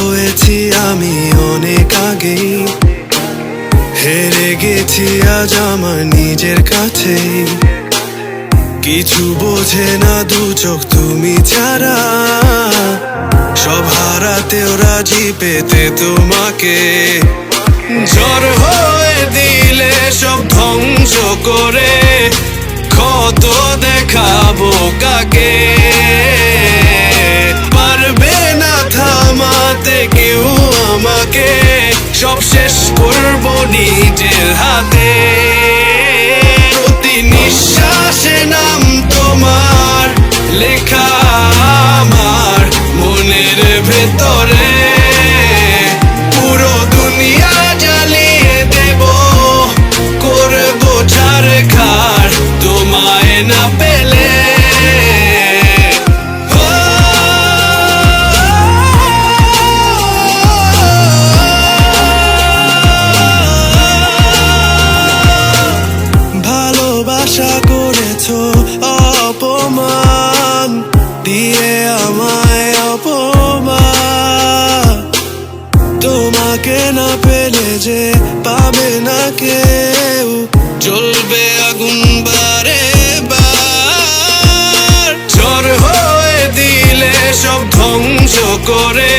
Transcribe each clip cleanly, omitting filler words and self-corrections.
হয়েছি আমি অনেক আগেই, হেরে গেছি আজ আমার নিজের কাছেই। কিছু বোঝে না দু চোখ তুমি ছাড়া, সব হারাতেও রাজি পেতে তোমাকে। ঝড় হয়ে দিলে সব ধ্বংস করে কত দেখাবো কাকে। পারবে না থামাতে কেউ আমাকে, সব শেষ করবো নিজের হাতে। প্রতি নিঃশ্বাসে নাম তোমার লেখা আমার মনের ভেতরে। পুরো দুনিয়া জ্বালিয়ে দেব, করবো ছারখার তোমায় না পেলে। ভালোবাসা করেছো অপমান দিয়ে আমায় অপমান। তোমাকে না পেলে যে পাবে না কেউ, জ্বলবে আগুন বারে বার। ঝড় হয়ে দিলে সব ধ্বংস করে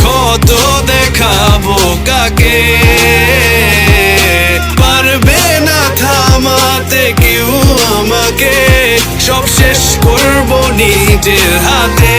কত দেখাবো কাকে। পারবে না থামাতে কেউ আমাকে, সব শেষ করবো নিজের হাতে।